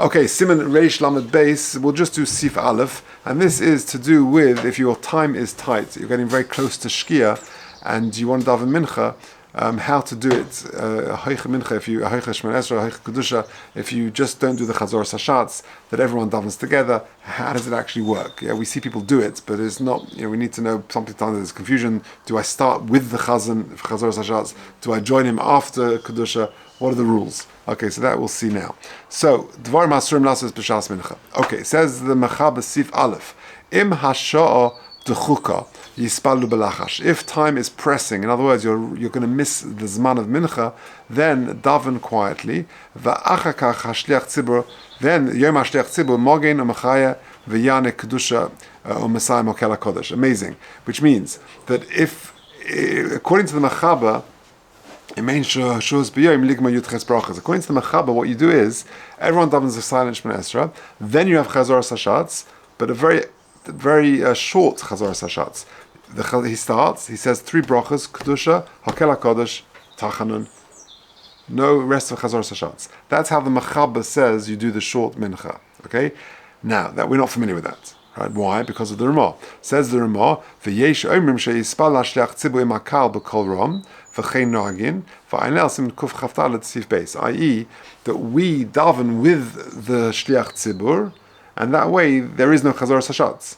Okay, Siman Reish Lamed Beis, we'll just do Sif Aleph, and this is to do with if your time is tight, you're getting very close to Shkia, and you want to daven Mincha, how to do it. Hoiche Mincha, if you Hoiche Shemon Esra, Hoiche Kedusha, if you just don't do the Chazor Sashatz, that everyone davens together, how does it actually work? Yeah, we see people do it, but it's not. We need to know. Sometimes there's confusion. Do I start with the Chazan Chazor Sashatz? Do I join him after Kedusha? What are the rules? Okay, so that we'll see now. So, Dvar Masurim Lasos B'Shas Mincha. Okay, says the Mechaber Sif Aleph. Im Hasha'a Dechuka Yispalu B'Lachash. If time is pressing, in other words, you're going to miss the Zman of Mincha, then daven quietly. Va'achakach Hashliach Tzibur. Then Yom Hashliach Tzibur Mogen Umachaya V'Yane Kedusha U'Mesai Mokel HaKodesh. Amazing. Which means that if, according to the Mechaber, according to the Mechaber, what you do is everyone davens a silent Shemon Esra, then you have Chazor Sashatz, but a very short Chazor Sashatz. He says 3 brachas, Kedusha, Hakel HaKodesh, Tachanun, no rest of Chazor Sashatz. That's how the Mechaber says you do the short Mincha. Okay? Now, that we're not familiar with that. Right? Why? Because of the Ramah. Says the Ramah, V'yesh omrim sheyispal hashliach tzibu im hakal b'kol rom, v'chein noagin, v'ayin elsim kuf chaftal tzif beis, i.e., that we daven with the shliach tzibur, and that way there is no chazor sashatz.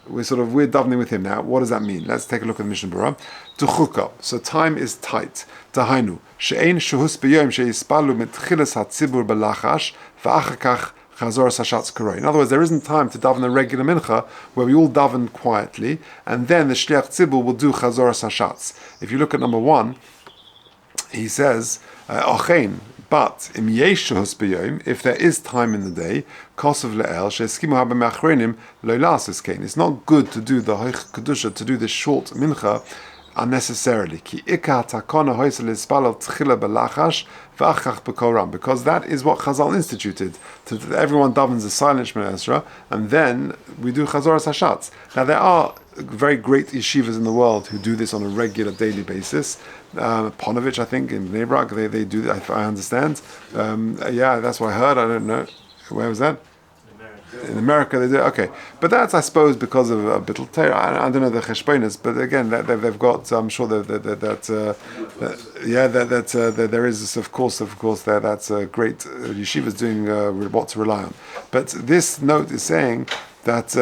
We're davening with him now. What does that mean? Let's take a look at the Mishnah Berurah. Tuchuka. So time is tight. Tahainu. She'ein shuhus b'yom sheyispalu mitchilas hatzibur b'lachash, v'achakach Chazor Sashatz Koroi. In other words, there isn't time to daven a regular mincha where we all daven quietly, and then the Shliach Tzibur will do Chazor Sashatz. If you look at number 1, he says, Ochein, but im yeshus b'yom, if there is time in the day, kosav le'el she'eskimu haba me'achronim lo lasis kein. It's not good to do the Hoich Kedusha, to do this short mincha unnecessarily. Ki ikah takona hoysel ispalal tchila b'lachash v'achach b'koram, because that is what Chazal instituted. Everyone davens a silent Shemon Esra, and then we do Chazor Sashatz. Now there are very great yeshivas in the world who do this on a regular daily basis. Ponovich, I think, in Bnei Brak, they do that, I understand. Yeah, that's what I heard. I don't know. Where was that? In America they do. Okay, but that's, I suppose, because of a bit of Torah. I don't know the cheshbonis, but again, they've got. I'm sure there is this, of course, that's a great yeshivas doing what to rely on. But this note is saying that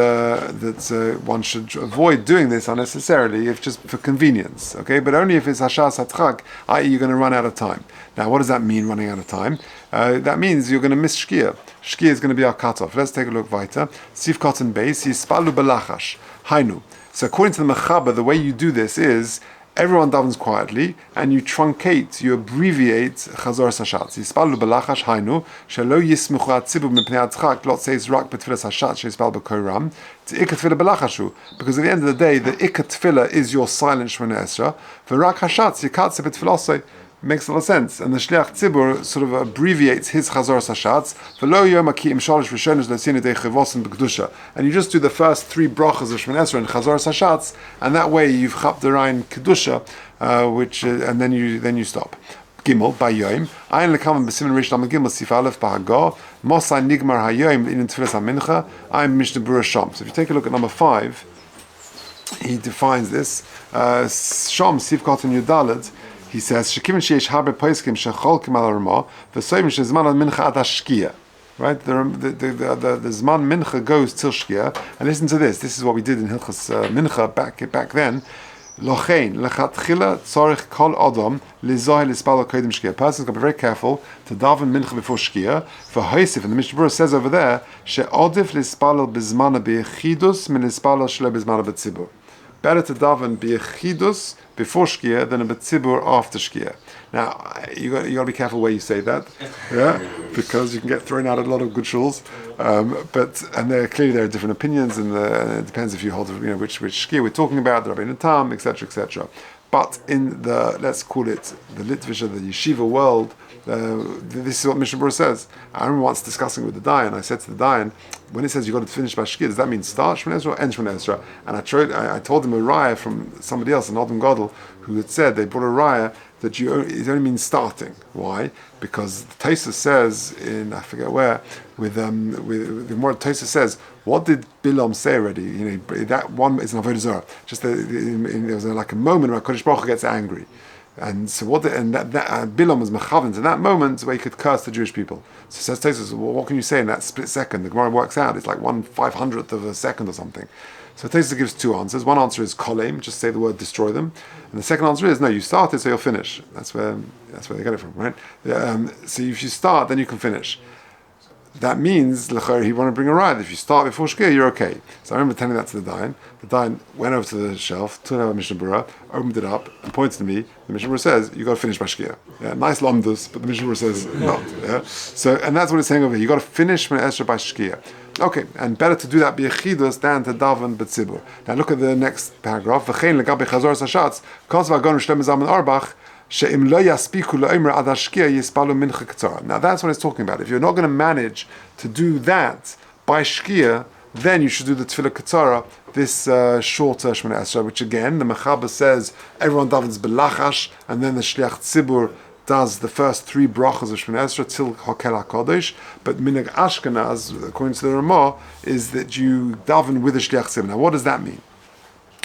one should avoid doing this unnecessarily, if just for convenience. Okay, but only if it's hashas hatchak, i.e., you're going to run out of time. Now, what does that mean, running out of time? That means you're going to miss shkia. Shkia is going to be our cutoff. Let's take a look weiter. Sif cotton base, yispalu balachash. Hainu. So according to the Mechaber, the way you do this is everyone davens quietly, and you truncate, you abbreviate Chazor Sashatz. Yispalu balachash hainu, shelo yismuchu atzibu mipnei atzchak, lot says rak betfilas hashatz, sheispal b'koram, t'ikah tefillah balachashu. Because at the end of the day, the ikah tefillah is your silent Shemona Esra, v'rak hashatz, yikatze betfilosoi. Makes a lot of sense, and the Shliach Tzibur sort of abbreviates his Chazor Sashatz. V'lo yom ha'ki'im shalosh rishonos le'sinu dei chivosim b'kedusha, and you just do the first 3 brachas of Shemon Esra and Chazor Sashatz, and that way you've chap the Rein kedusha, and then you stop. Gimel by Yom. Ayin lekaman b'simin rish lamed Gimel sif aleph b'hago mosai nigmar hayoim in tefillas hamincha. Ayin Mishnah Berurah Sham. So if you take a look at number 5, he defines this. Sham sif katan yudalad. He says, "Shekimin sheish harbe poiskim shecholkim al Ramah v'soyim shezman al mincha ad hashkia." Right, the zman mincha goes till shkia. And listen to this. This is what we did in Hilchas Mincha back then. Lochein lechatchila tzorich kol adam lizoy lispal kodim shkia. A person's got to be very careful to daven mincha before shkia. For Hosef, and the Mishnah Berurah says over there, she'odif lispal bizmana b'yechidus min lispal shelo bizmana b'tzibur. Better to daven b'yechidus before Shkia than a B'tzibur after Shkia. Now, you got to be careful where you say that, yeah, because you can get thrown out of a lot of good shuls. And clearly there are different opinions, and it depends if you hold, which Shkia we're talking about, the Rabbi Tam, etc., etc. But in the, let's call it the Litvisha, the yeshiva world, this is what Mishnah Berurah says. I remember once discussing with the Dayan, I said to the Dayan, when it says you've got to finish by Shkia, does that mean start Shemon Esra or end Shemon Esra? And I told him a raya from somebody else, an Adam Gadol, who had said they brought a raya that it only means starting. Why? Because Tosfos says in, I forget where, with the more Tosfos says, what did Bilam say already? That one is an avodah zarah. Just there was like a moment where Kodesh Baruch Hu gets angry. And so Bilam was mechavan in that moment where he could curse the Jewish people. So says Tosfos, well, what can you say in that split second? The Gemara works out, it's like 1/500th of a second or something. So Tosfos gives two answers. One answer is kolem, just say the word destroy them. And the second answer is, no, you started, so you'll finish. That's where they get it from, right? So if you start, then you can finish. That means, l'chayr, he want to bring a ride. If you start before Shkia, you're okay. So I remember telling that to the Dayan. The Dayan went over to the shelf, took out a Mishnah Berurah, opened it up, and pointed to me. The Mishnah Berurah says, you got to finish by Shkia. Yeah, nice lomdus, but the Mishnah Berurah says, not. Yeah? So, and that's what it's saying over here. You got to finish Shmona Esrei by Shkia. Okay, and better to do that b'yechidus than to daven b'tzibur. Now look at the next paragraph. V'chein legabe chazor sashatz, kos v'agonu shlem zaman arbach, she'im lo yaspiku le'omer ad hashkia yispalu mincha k'tzara. Now that's what it's talking about. If you're not going to manage to do that by shkia, then you should do the tefillah k'tzara, this shorter Shmona Esrei, which again, the Mechaber says, everyone davens b'lachash, and then the shliach tzibur does the first three brachas of Shmona Esrei till Hakel HaKodesh, but Minhag Ashkenaz, according to the Ramah, is that you daven with the Shliach Tzibur. Now, what does that mean?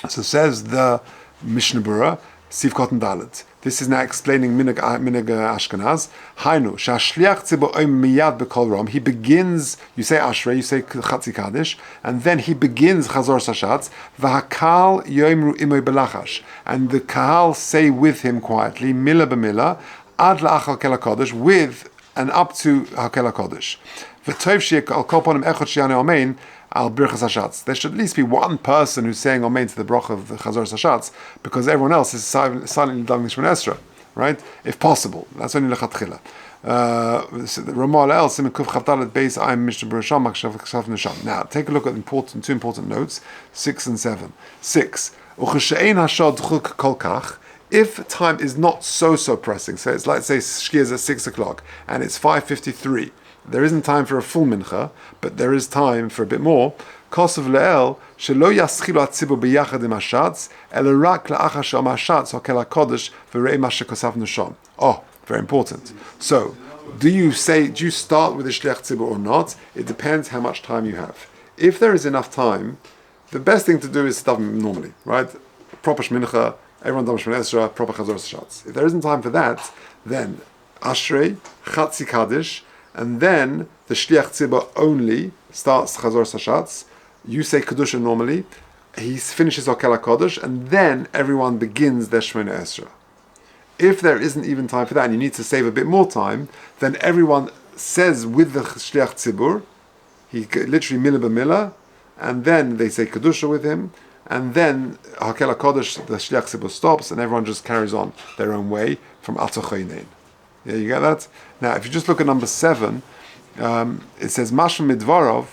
So says the Mishnah Berurah, Siv Kotan Dalet. This is now explaining Minhag Ashkenaz. Hainu, Shashliach Tzibur oim miyad b'kol ram. He begins, you say Ashrei, you say Chatzi Kaddish, and then he begins Chazor Sashatz, v'hakal yoimru imoy belachash. And the Kahal say with him quietly, Mila b'mila, Ad la'achal Hakel HaKodesh, with and up to Hakel HaKodesh. V'tov she'ek al kol ponim echad she'yane amen al birchas hashatz. There should at least be one person who's saying amen to the bracha of the Chazor Hashatz, because everyone else is silently davening Shmona Esrei, right? If possible. That's only lechatchila. Ramah el Siman Kuf Chavdalet Beis Ayim Mishnah Berurah Makshav Kshav Nisham. Now take a look at two important notes, 6 and 7. 6. Ucheshe'ein hashad chuk kol kach. If time is not so pressing, so it's like, say, Shkia is at 6 o'clock, and it's 5:53, there isn't time for a full mincha, but there is time for a bit more. Kosav le'el, shelo yaschilu hatzibur b'yachad im hashatz, ela rak la'achar she'am hashatz hakel hakodesh v'rei ma shekosavnu sham. Oh, very important. So, do you start with the shliach tzibur or not? It depends how much time you have. If there is enough time, the best thing to do is daven normally, right? Proper shmincha, everyone does Shmona Esrei, proper Chazor Hashatz. If there isn't time for that, then Ashrei, Chatzi Kaddish, and then the Shliach Tzibur only starts Chazor Hashatz. You say Kedusha normally, he finishes Hakel HaKodesh, and then everyone begins their Shmona Esrei. If there isn't even time for that, and you need to save a bit more time, then everyone says with the Shliach Tzibur, he literally Mila b'Mila, and then they say Kedusha with him, and then Hakel HaKodesh, the Shliach Tzibur stops, and everyone just carries on their own way from Atochaynein. Yeah, you get that? Now, if you just look at number 7, it says Mashma Midvarov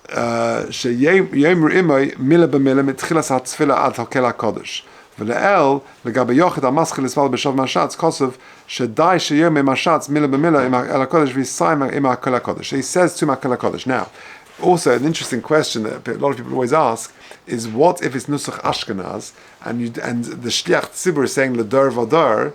Sheyemru Imoy Mila b'Mila Mitchilas HaTzfila Ad Hakel HaKodesh V'le'el L'gabe Yochid HaMaschil Yisval B'Shav Mashatz Kosov Shedai Sheyemru Mashatz Mila b'Mila Im Hakel HaKodesh V'Yisayim Im Hakel HaKodesh. He says to Hakel HaKodesh. Now, also an interesting question that a lot of people always ask is, what if it's Nusach Ashkenaz and the Shliach Tzibur is saying L'dor V'dor,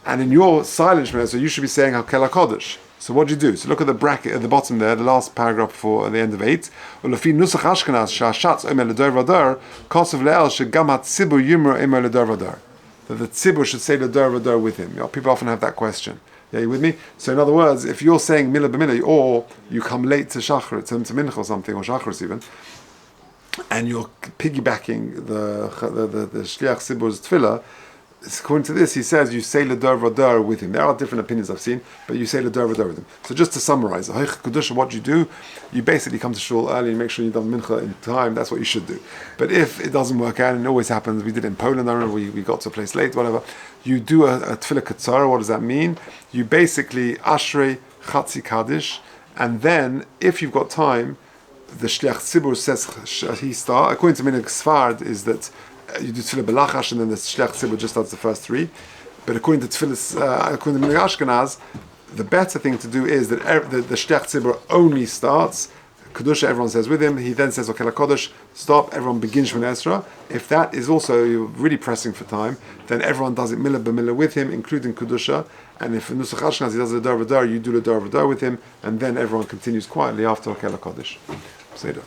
and in your silent Shmona Esrei you should be saying Hakel HaKodesh. So what do you do? So look at the bracket at the bottom there, the last paragraph before the end of 8. Ulefi Nusach Ashkenaz Sha'ashatz Omer L'dor V'dor Kosav Le'el Shegam HaTzibur Yimra Omer L'dor V'dor. That the Tzibur should say L'dor V'dor with him. People often have that question. Yeah, you with me? So in other words, if you're saying Mila b'Mila, or you come late to Shachar, to Mincha or something, or Shachar even, and you're piggybacking the Shliach Tzibur's Tefillah, according to this, he says you say L'dor V'dor with him. There are different opinions I've seen, but you say L'dor V'dor with him. So just to summarize, what you do, you basically come to shul early and make sure you've done Mincha in time. That's what you should do. But if it doesn't work out, and it always happens, we did it in Poland, I remember we got to a place late, whatever, you do a Tefillah Katzara. What does that mean? You basically Ashrei, Chatzi Kaddish, and then, if you've got time, the Shliach Tzibur says, he start, according to Minhag Sfard, is that you do Tefillah Belachash, and then the Shliach Tzibur just does the first 3. But according to according to Minhag Ashkenaz, the better thing to do is that the Shliach Tzibur only starts Kedusha, everyone says with him. He then says, okay, Kodesh, stop, everyone begins Shemini Esra. If that is also you're really pressing for time, then everyone does it Milah b'Milah with him, including Kedusha. And if Nusach Ashkenaz, he does the Dar v'Dar, you do the Dar v'Dar with him, and then everyone continues quietly after Kodesh. Say that.